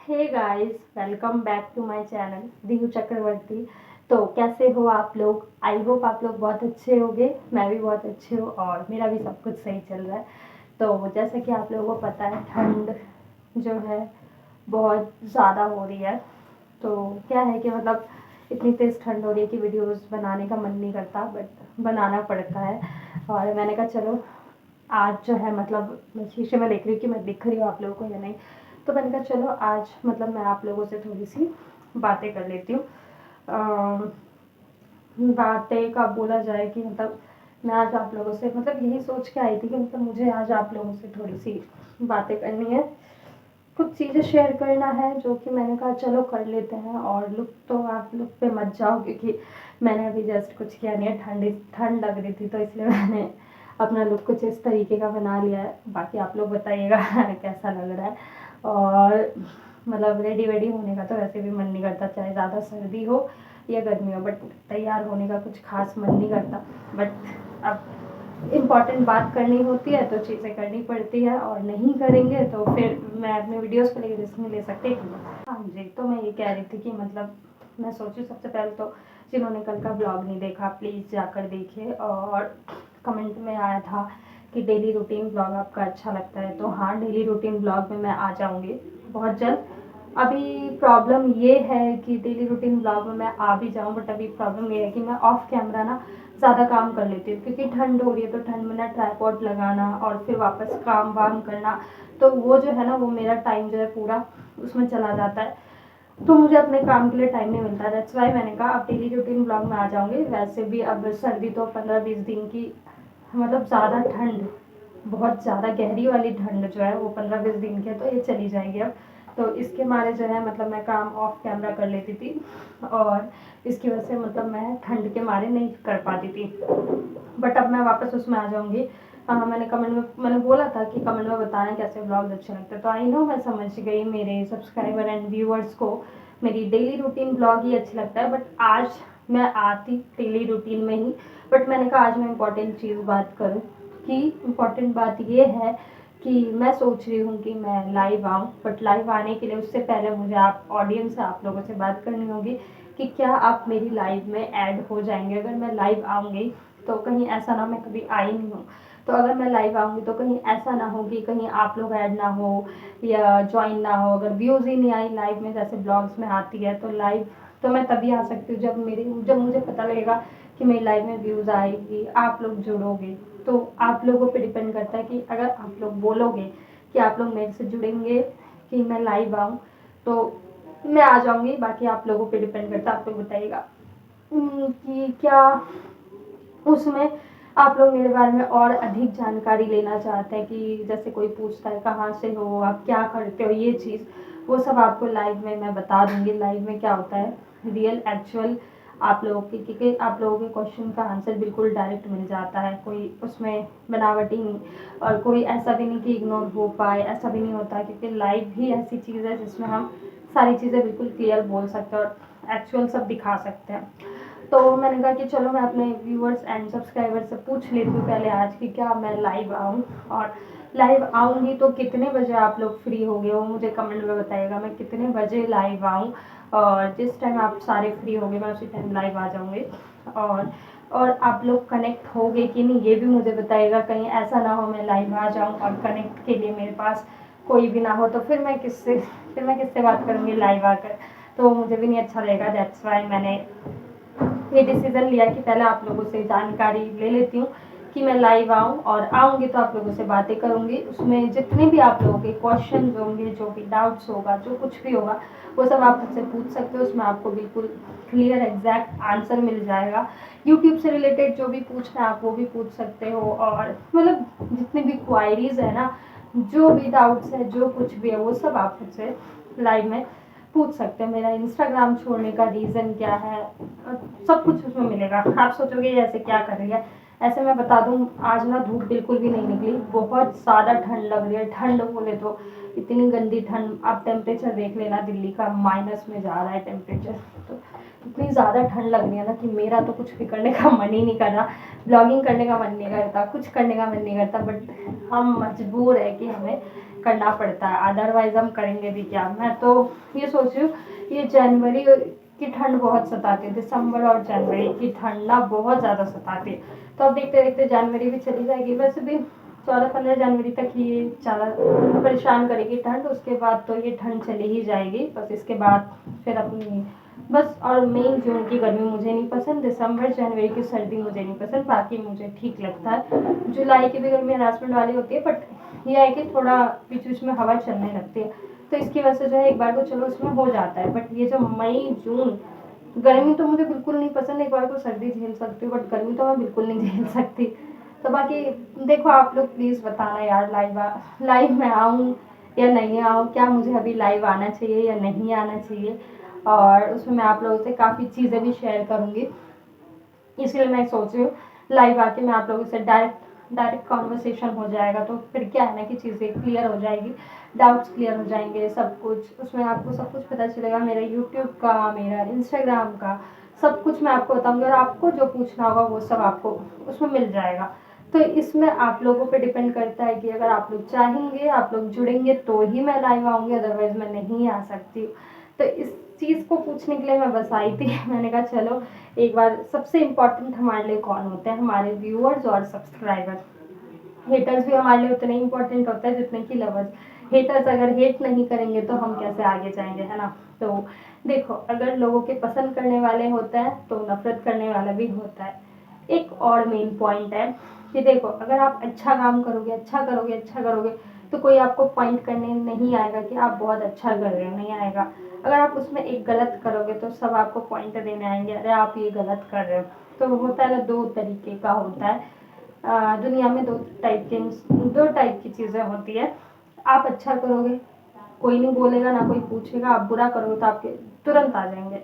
Hey guys, welcome back to my channel दीहू चक्रवर्ती। तो कैसे हो आप लोग? आई होप आप लोग बहुत अच्छे होंगे। मैं भी बहुत अच्छे हूँ और मेरा भी सब कुछ सही चल रहा है। तो जैसे कि आप लोगों को पता है, ठंड जो है बहुत ज़्यादा हो रही है। तो क्या है कि मतलब इतनी तेज़ ठंड हो रही है कि वीडियोस बनाने का मन नहीं करता, बट बनाना पड़ता है। और मैंने कहा चलो आज जो है मतलब मैं शीशे में देख रही हूँ कि मैं दिख रही हूँ आप लोगों को या नहीं। तो मैंने कहा चलो आज मतलब मैं आप लोगों से थोड़ी सी बातें कर लेती हूँ। बातें का बोला जाए कि मतलब मैं आज आप लोगों से मतलब यही सोच के आई थी कि मतलब मुझे आज आप लोगों से थोड़ी सी बातें करनी है, कुछ चीज़ें शेयर करना है जो कि मैंने कहा चलो कर लेते हैं। और लुक तो आप लुक पे मत जाओ क्योंकि मैंने अभी जस्ट कुछ किया नहीं है, ठंड ठंड लग रही थी तो इसलिए मैंने अपना लुक कुछ इस तरीके का बना लिया है। बाकी आप लोग बताइएगा कैसा लग रहा है। और मतलब रेडी वेडी होने का तो वैसे भी मन नहीं करता, चाहे ज़्यादा सर्दी हो या गर्मी हो, बट तैयार होने का कुछ खास मन नहीं करता। बट अब इम्पॉर्टेंट बात करनी होती है तो चीज़ें करनी पड़ती है, और नहीं करेंगे तो फिर मैं अपने वीडियोस को लेकर रिस्क नहीं ले सकती। हाँ जी, तो मैं ये कह रही थी कि मतलब मैं सोची सबसे पहले तो जिन्होंने कल का ब्लॉग नहीं देखा प्लीज़ जाकर देखिए। और कमेंट में आया था कि डेली रूटीन ब्लॉग आपका अच्छा लगता है, तो हाँ डेली रूटीन ब्लॉग में मैं आ जाऊँगी बहुत जल्द। अभी प्रॉब्लम ये है कि डेली रूटीन ब्लॉग में मैं आ भी जाऊँ, बट अभी प्रॉब्लम ये है कि मैं ऑफ कैमरा ना ज़्यादा काम कर लेती हूँ क्योंकि ठंड हो रही है। तो ठंड में ना ट्राइपॉड लगाना और फिर वापस काम वाम करना, तो वो जो है ना वो मेरा टाइम जो है पूरा उसमें चला जाता है। तो मुझे अपने काम के लिए टाइम नहीं मिलता। दैट्स वाई मैंने कहा अब डेली रूटीन ब्लॉग में आ जाऊँगी। वैसे भी अब सर्दी तो 15-20 दिन की, मतलब ज़्यादा ठंड, बहुत ज़्यादा गहरी वाली ठंड जो है वो 15-20 दिन की है, तो ये चली जाएगी अब। तो इसके मारे जो है मतलब मैं काम ऑफ कैमरा कर लेती थी और इसकी वजह से मतलब मैं ठंड के मारे नहीं कर पाती थी। बट अब मैं वापस उसमें आ जाऊँगी। हाँ, मैंने कमेंट में मैंने बोला था कि कमेंट में बताएं कैसे ब्लॉग्स अच्छे लगते हैं। तो आई नो मैं समझ गई मेरे सब्सक्राइबर एंड व्यूअर्स को मेरी डेली रूटीन ब्लॉग ही अच्छा लगता है। बट आज मैं आती डेली रूटीन में ही, बट मैंने कहा आज मैं इम्पॉर्टेंट चीज़ बात करूँ कि इम्पॉर्टेंट बात ये है कि मैं सोच रही हूँ कि मैं लाइव आऊँ। बट लाइव आने के लिए उससे पहले मुझे आप ऑडियंस से आप लोगों से बात करनी होगी कि क्या आप मेरी लाइव में ऐड हो जाएंगे। अगर मैं लाइव आऊँगी तो कहीं ऐसा ना, मैं कभी आई नहीं हूँ, तो अगर मैं लाइव आऊँगी तो कहीं ऐसा ना हो कि कहीं आप लोग ऐड ना हो या ज्वाइन ना हो। अगर व्यूज़ ही नहीं आई लाइव में जैसे ब्लॉग्स में आती है, तो लाइव तो मैं तभी आ सकती हूँ जब मुझे पता लगेगा कि मेरी लाइव में व्यूज़ आएगी, आप लोग जुड़ोगे। तो आप लोगों पे डिपेंड करता है कि अगर आप लोग बोलोगे कि आप लोग मेरे से जुड़ेंगे कि मैं लाइव आऊँ तो मैं आ जाऊँगी। बाकी आप लोगों पे डिपेंड करता है, आप लोग बताइएगा कि क्या उसमें आप लोग मेरे बारे में और अधिक जानकारी लेना चाहते हैं। कि जैसे कोई पूछता है कहाँ से हो, आप क्या करते हो, ये चीज़ वो सब आपको लाइव में मैं बता दूंगी। लाइव में क्या होता है रियल एक्चुअल आप लोगों के, क्योंकि आप लोगों के क्वेश्चन का आंसर बिल्कुल डायरेक्ट मिल जाता है, कोई उसमें बनावटी नहीं। और कोई ऐसा भी नहीं कि इग्नोर हो पाए, ऐसा भी नहीं होता, क्योंकि लाइव ही ऐसी चीज़ है जिसमें हम सारी चीज़ें बिल्कुल क्लियर बोल सकते हैं और एक्चुअल सब दिखा सकते हैं। तो मैंने कहा कि चलो मैं अपने व्यूअर्स एंड सब्सक्राइबर से पूछ लेती हूँ पहले आज कि क्या मैं लाइव आऊँ, और लाइव आऊँगी तो कितने बजे आप लोग फ्री हो गए वो मुझे कमेंट में बताइएगा। मैं कितने बजे लाइव आऊँ और जिस टाइम आप सारे फ्री होंगे मैं उसी टाइम लाइव आ जाऊँगी। और आप लोग कनेक्ट होगे कि नहीं ये भी मुझे बताइएगा। कहीं ऐसा ना हो मैं लाइव आ जाऊँ और कनेक्ट के लिए मेरे पास कोई भी ना हो, तो फिर मैं किससे बात करूँगी लाइव आकर, तो मुझे भी नहीं अच्छा लगेगा। दैट्स वाई मैंने ये डिसीज़न लिया कि पहले आप लोगों से जानकारी ले लेती हूँ कि मैं लाइव आऊँ, और आऊँगी तो आप लोगों से बातें करूँगी। उसमें जितने भी आप लोगों के क्वेश्चन होंगे, जो भी डाउट्स होगा, जो कुछ भी होगा वो सब आप मुझसे पूछ सकते हो। उसमें आपको बिल्कुल क्लियर एग्जैक्ट आंसर मिल जाएगा। यूट्यूब से रिलेटेड जो भी पूछना है आप वो भी पूछ सकते हो, और मतलब जितनी भी क्वायरीज है ना, जो भी डाउट्स है, जो कुछ भी है वो सब आप मुझसे लाइव में पूछ सकते हैं। मेरा इंस्टाग्राम छोड़ने का रीज़न क्या है, सब कुछ उसमें मिलेगा। आप सोचोगे ऐसे क्या कर रही है, ऐसे मैं बता दूं आज ना धूप बिल्कुल भी नहीं निकली, बहुत ज़्यादा ठंड लग रही है। ठंड बोले तो इतनी गंदी ठंड, आप टेम्परेचर देख लेना, दिल्ली का माइनस में जा रहा है टेम्परेचर। तो इतनी ज़्यादा ठंड लग रही है ना कि मेरा तो कुछ भी करने का मन ही नहीं कर रहा, ब्लॉगिंग करने का मन नहीं करता, कुछ करने का मन नहीं करता, बट हम मजबूर है कि हमें करना पड़ता है, अदरवाइज हम करेंगे भी क्या। मैं तो ये सोच रही हूँ, ये जनवरी की ठंड बहुत सताती है, दिसंबर और जनवरी की ठंड ना बहुत ज़्यादा सताती है। तो अब देखते देखते जनवरी भी चली जाएगी, वैसे भी 14-15 जनवरी तक ये ज़्यादा परेशान करेगी ठंड, उसके बाद तो ये ठंड चली ही जाएगी। बस इसके बाद फिर अपनी बस, और मई जून की गर्मी मुझे नहीं पसंद, दिसंबर जनवरी की सर्दी मुझे नहीं पसंद, बाकी मुझे ठीक लगता है। जुलाई की भी गर्मी हरासमेंट वाली होती है, बट यह है कि थोड़ा बीच बीच में हवा चलने लगती है, तो इसकी वजह से जो है एक बार को चलो उसमें हो जाता है। बट ये जो मई जून गर्मी तो मुझे बिल्कुल नहीं पसंद, एक बार को सर्दी झेल सकती हूँ, बट गर्मी तो मैं बिल्कुल नहीं झेल सकती। तो बाकी देखो, आप लोग प्लीज़ बताना यार, लाइव में आऊँ या नहीं आऊँ, क्या मुझे अभी लाइव आना चाहिए या नहीं आना चाहिए, और उसमें मैं आप लोगों से काफ़ी चीज़ें भी शेयर करूँगी। इसलिए मैं सोच रही हूँ लाइव आके मैं आप लोगों से डायरेक्ट कॉन्वर्सेशन हो जाएगा, तो फिर क्या है ना कि चीज़ें क्लियर हो जाएगी, डाउट्स क्लियर हो जाएंगे, सब कुछ उसमें आपको सब कुछ पता चलेगा, मेरा यूट्यूब का, मेरा इंस्टाग्राम का, सब कुछ मैं आपको बताऊंगी, और आपको जो पूछना होगा वो सब आपको उसमें मिल जाएगा। तो इसमें आप लोगों पे डिपेंड करता है कि अगर आप लोग चाहेंगे, आप लोग जुड़ेंगे तो ही मैं लाइव आऊँगी, अदरवाइज मैं नहीं आ सकती। तो इस चीज़ को पूछने के लिए मैं बस आई थी। मैंने कहा चलो एक बार, सबसे इम्पोर्टेंट हमारे लिए कौन होते हैं, हमारे व्यूअर्स और सब्सक्राइबर। हेटर्स भी हमारे लिए उतने ही इम्पोर्टेंट होते हैं जितने कि लवर्स। हेटर्स अगर हेट नहीं करेंगे तो हम कैसे आगे जाएंगे, है ना। तो देखो, अगर लोगों के पसंद करने वाले होता है तो नफरत करने वाला भी होता है। एक और मेन पॉइंट है कि देखो, अगर आप अच्छा काम करोगे, अच्छा करोगे, अच्छा करोगे, तो कोई आपको पॉइंट करने नहीं आएगा कि आप बहुत अच्छा कर रहे हो, नहीं आएगा। अगर आप उसमें एक गलत करोगे तो सब आपको पॉइंट देने आएंगे, अरे आप ये गलत कर रहे हो। तो होता है ना, दो तरीके का होता है। दुनिया में दो टाइप की चीज़ें होती है। आप अच्छा करोगे, कोई नहीं बोलेगा, ना कोई पूछेगा, आप बुरा करोगे तो आपके तुरंत आ जाएंगे।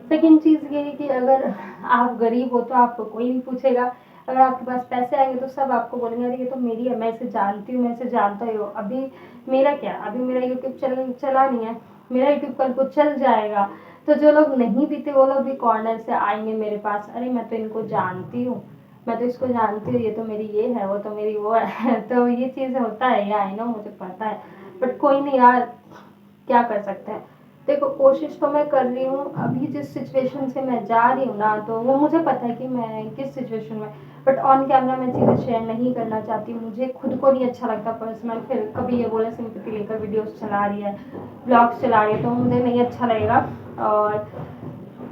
सेकेंड चीज़ ये है कि अगर आप गरीब हो तो आपको कोई नहीं पूछेगा, अगर आपके पास पैसे आएंगे तो सब आपको बोलेंगे अरे ये तो मेरी है, मैं इसे जानती हूँ, मैं इसे जानता ही हूँ। अभी मेरा क्या, अभी मेरा यूट्यूब चैनल चला नहीं है, मेरा यूट्यूब कल को चल जाएगा, तो जो लोग नहीं भी थे वो लोग भी कॉर्नर से आएंगे मेरे पास, अरे मैं तो इनको जानती हूँ, मैं तो इसको जानती हूँ, ये तो मेरी ये है, वो तो मेरी वो है। तो ये चीज़ होता है, या आई नो, मुझे पता है, बट कोई नहीं यार, क्या कर सकते हैं। देखो, कोशिश तो मैं कर रही हूँ, अभी जिस सिचुएशन से मैं जा रही हूँ ना, तो वो मुझे पता है कि मैं किस सिचुएशन में, बट ऑन कैमरा मैं चीज़ें शेयर नहीं करना चाहती, मुझे खुद को नहीं अच्छा लगता पर्सनल। फिर कभी ये बोले सिंपैथी लेकर वीडियोस चला रही है, ब्लॉग्स चला रही है, तो मुझे नहीं अच्छा लगेगा। और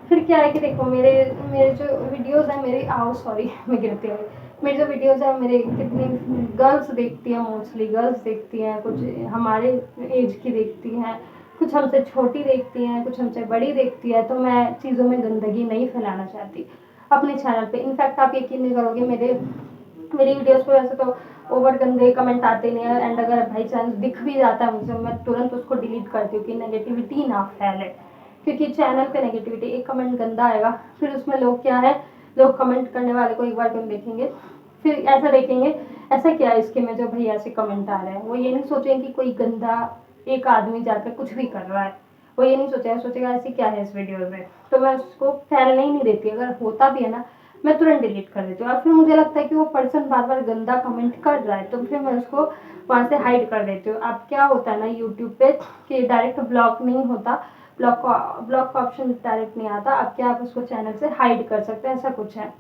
फिर क्या है कि देखो, मेरे मेरे जो वीडियोस हैं, मेरे सॉरी मैं गिरती हूँ, मेरे जो वीडियोस हैं, मेरे कितनी गर्ल्स देखती हैं, मोस्टली गर्ल्स देखती हैं, कुछ हमारे एज की देखती हैं, कुछ हमसे छोटी देखती हैं, कुछ हमसे बड़ी देखती है। तो मैं चीज़ों में गंदगी नहीं फैलाना चाहती अपने चैनल पे। इनफैक्ट आप यकीन नहीं करोगे, मेरी वीडियोस पे वैसे तो ओवर गंदे कमेंट आते नहीं है, एंड अगर भाई चांस दिख भी जाता है मुझे, मैं तुरंत उसको डिलीट करती हूँ कि नेगेटिविटी ना फैले। क्योंकि चैनल पे नेगेटिविटी, एक कमेंट गंदा आएगा, फिर उसमें लोग क्या है, लोग कमेंट करने वाले को एक बार तुम देखेंगे, फिर ऐसा देखेंगे ऐसा क्या है इसके में जो भैया ऐसे कमेंट आ रहे हैं। वो ये नहीं सोचेंगे कि कोई गंदा एक आदमी जाकर कुछ भी कर रहा है, वो ये नहीं सोचेगा, सोचेगा ऐसे क्या है इस वीडियो में। तो मैं उसको फैलने ही नहीं देती, अगर होता भी है ना मैं तुरंत डिलीट कर देती हूँ। और फिर मुझे लगता है कि वो पर्सन बार बार गंदा कमेंट कर रहा है, तो फिर मैं उसको वहाँ से हाइड कर देती हूँ। अब क्या होता है ना यूट्यूब पे कि डायरेक्ट ब्लॉक नहीं होता, ब्लॉक का ऑप्शन डायरेक्ट नहीं आता, अब क्या आप उसको चैनल से हाइड कर सकते हैं, ऐसा कुछ है।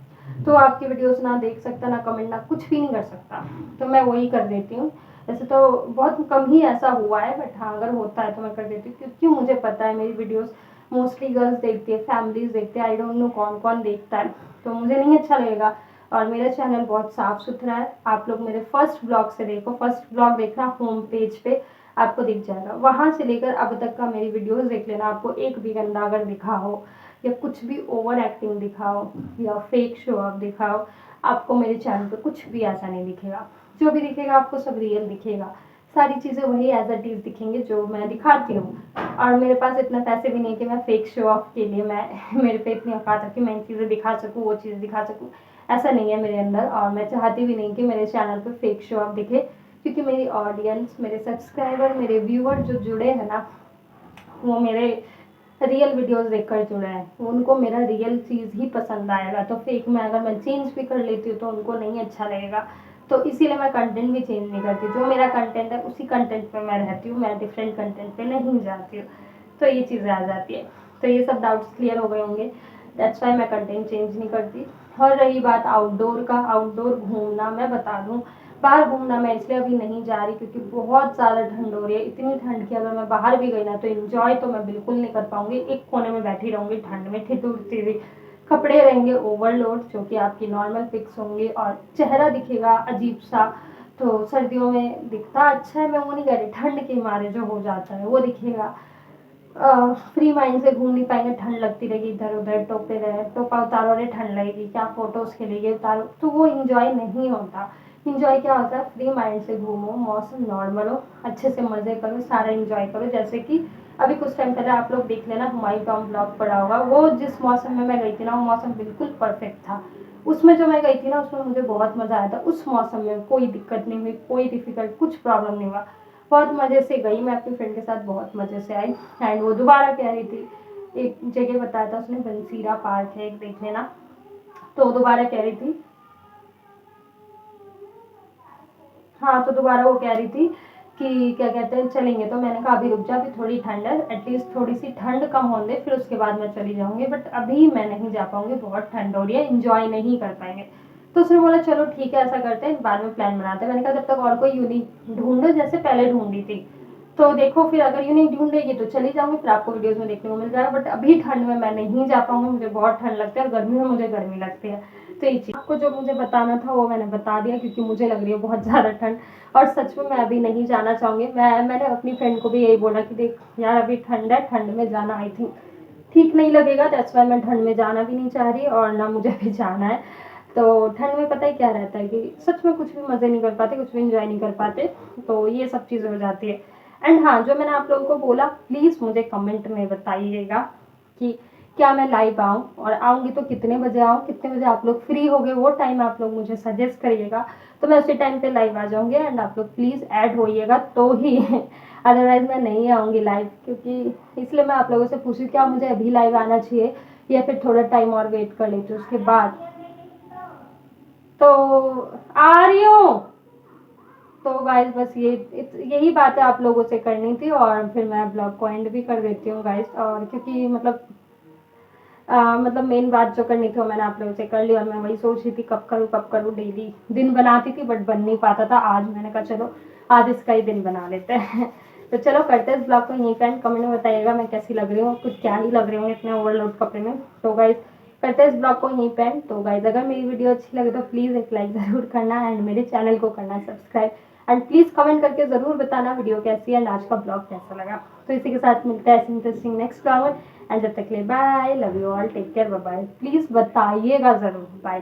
तो आपकी वीडियोस ना देख सकता, ना कमेंट, ना कुछ भी नहीं कर सकता, तो मैं वही कर देती हूँ। वैसे तो बहुत कम ही ऐसा हुआ है, बट हाँ अगर होता है तो मैं कर देती हूँ, क्योंकि मुझे पता है मेरी वीडियोस मोस्टली गर्ल्स देखती है, फैमिलीज देखते हैं, आई डोंट नो कौन कौन देखता है, तो मुझे नहीं अच्छा लगेगा। और मेरा चैनल बहुत साफ सुथरा है, आप लोग मेरे फर्स्ट ब्लॉग से देखो, फर्स्ट ब्लॉग देखना, होम पेज पे आपको दिख जाएगा, वहाँ से लेकर अब तक का मेरी वीडियोस देख लेना, आपको एक भी गंदा अगर दिखा हो या कुछ भी ओवर एक्टिंग दिखाओ या फेक शो ऑफ दिखाओ, आपको मेरे चैनल पे कुछ भी ऐसा नहीं दिखेगा। जो भी दिखेगा आपको सब रियल दिखेगा, सारी चीज़ें वही एज इट इज़ दिखेंगे जो मैं दिखाती हूँ। और मेरे पास इतना पैसे भी नहीं कि मैं फेक शो ऑफ के लिए मैं मेरे पे इतनी औकात है कि मैं इन चीज़ें दिखा सकूँ, वो चीज़ दिखा सकूँ, ऐसा नहीं है मेरे अंदर। और मैं चाहती भी नहीं कि मेरे चैनल पे फेक शो ऑफ दिखे, क्योंकि मेरी ऑडियंस, मेरे सब्सक्राइबर, मेरे व्यूअर जो जुड़े हैं ना, वो मेरे रियल वीडियोस देखकर जुड़े हैं, उनको मेरा रियल चीज़ ही पसंद आएगा। तो फेक में अगर मैं चेंज भी कर लेती हूँ तो उनको नहीं अच्छा लगेगा। तो इसीलिए मैं कंटेंट भी चेंज नहीं करती, जो मेरा कंटेंट है उसी कंटेंट पे मैं रहती हूँ, मैं डिफरेंट कंटेंट पे नहीं जाती हूँ। तो ये चीज़ें आ जाती है। तो ये सब डाउट्स क्लियर हो गए होंगे, दैट्स वाई मैं कंटेंट चेंज नहीं करती। और रही बात आउटडोर का, आउटडोर घूमना, मैं बता दूँ बाहर घूमना मैं इसलिए अभी नहीं जा रही क्योंकि बहुत ज़्यादा ठंड हो रही है। इतनी ठंड की अगर मैं बाहर भी गई ना तो इन्जॉय तो मैं बिल्कुल नहीं कर पाऊंगी, एक कोने में बैठी रहूंगी ठंड में ठिठुरती हुई। कपड़े रहेंगे ओवरलोड जो कि आपकी नॉर्मल फिक्स होंगे और चेहरा दिखेगा अजीब सा। तो सर्दियों में दिखता अच्छा है, मैं वो नहीं कह रही, ठंड के मारे जो हो जाता है वो दिखेगा। फ्री माइंड से घूम नहीं पाएंगे, ठंड लगती रहेगी, इधर उधर टोपे रहे, टोपा उतारो अरे ठंड लगेगी, क्या फोटोज के लिए उतारो, तो वो इंजॉय नहीं होता। इंजॉय क्या होता है, फ्री माइंड से घूमो, मौसम नॉर्मल हो, अच्छे से मजे करो, सारा इंजॉय करो। जैसे कि अभी कुछ टाइम पहले आप लोग देख लेना हुमायूं टॉम ब्लॉग पड़ा होगा, वो जिस मौसम में मैं गई थी ना वो मौसम बिल्कुल परफेक्ट था। उसमें जो मैं गई थी ना उसमें मुझे बहुत मजा आया था, उस मौसम में कोई दिक्कत नहीं हुई, कोई डिफिकल्ट कुछ प्रॉब्लम नहीं हुआ, बहुत मज़े से गई मैं अपनी फ्रेंड के साथ, बहुत मज़े से आई। एंड वो दोबारा कह रही थी, एक जगह बताया था उसने बंसीरा पार्क है एक, देख लेना। तो दोबारा कह रही थी, हाँ तो दोबारा वो कह रही थी कि क्या कहते हैं चलेंगे, तो मैंने कहा अभी रुक जा, अभी थोड़ी ठंड है, एटलीस्ट थोड़ी सी ठंड कम होने दे फिर उसके बाद मैं चली जाऊंगी, बट अभी मैं नहीं जा पाऊंगी, बहुत ठंड हो रही है, इंजॉय नहीं कर पाएंगे। तो उसने बोला चलो ठीक है ऐसा करते हैं, बाद में प्लान बनाते हैं। मैंने कहा जब तक और कोई यूनिक ढूंढो जैसे पहले ढूंढी थी, तो देखो फिर अगर यूनिक ढूंढेगी तो चली जाऊंगी, फिर आपको वीडियोस में देखने को मिल जाएगा, बट अभी ठंड में मैं नहीं जा पाऊंगी, मुझे बहुत ठंड लगती है और गर्मी में मुझे गर्मी लगती है। तो ये चीज़ आपको जो मुझे बताना था वो मैंने बता दिया, क्योंकि मुझे लग रही है बहुत ज़्यादा ठंड और सच में मैं अभी नहीं जाना चाहूँगी। मैंने अपनी फ्रेंड को भी यही बोला कि देख यार अभी ठंड है, ठंड में जाना आई थिंक ठीक नहीं लगेगा, दैट्स वाई मैं ठंड में जाना भी नहीं चाह रही और ना मुझे भी जाना है। तो ठंड में पता ही क्या रहता है कि सच में कुछ भी मज़े नहीं कर पाते, कुछ भी इंजॉय नहीं कर पाते, तो ये सब चीज़ें हो जाती है। एंड हाँ, जो मैंने आप लोगों को बोला प्लीज़ मुझे कमेंट में बताइएगा कि क्या मैं लाइव आऊँ, और आऊँगी तो कितने बजे आऊँ, कितने बजे आप लोग फ्री हो गए वो टाइम आप लोग मुझे सजेस्ट करिएगा, तो मैं उसी टाइम पे लाइव आ जाऊँगी। एंड आप लोग प्लीज़ ऐड होइएगा तो ही अदरवाइज मैं नहीं आऊँगी लाइव, क्योंकि इसलिए मैं आप लोगों से पूछी क्या मुझे अभी लाइव आना चाहिए या फिर थोड़ा टाइम और वेट कर लेती हूँ उसके बाद। तो आ रही हूँ। तो गाइज बस यही बातें आप लोगों से करनी थी और फिर मैं ब्लॉग को एंड भी कर देती हूँ गाइज, और क्योंकि मतलब मेन बात जो करनी थी वो मैंने आप लोगों से कर ली, और मैं वही सोच रही थी कब करूँ, डेली दिन बनाती थी बट बन नहीं पाता था, आज मैंने कहा चलो आज इसका ही दिन बना लेते हैं तो चलो करते हैं इस ब्लॉग को यहीं पे, कमेंट में बताइएगा मैं कैसी लग रही हूँ, कुछ क्या ही लग रही हूँ इतने ओवरलोड कपड़े में। तो गाइज करते हैं इस ब्लॉग को यहीं पे। तो गाइज अगर मेरी वीडियो अच्छी लगे तो प्लीज़ एक लाइक ज़रूर करना एंड मेरे चैनल को करना सब्सक्राइब, एंड प्लीज़ कमेंट करके ज़रूर बताना वीडियो कैसी है एंड आज का ब्लॉग कैसा लगा। तो इसी के साथ मिलता है ऐसे इंटरेस्टिंग नेक्स्ट ब्लॉग में, एंड जब तक के लिए bye, love you all, take care, bye bye, please बताइएगा ज़रूर, बाय।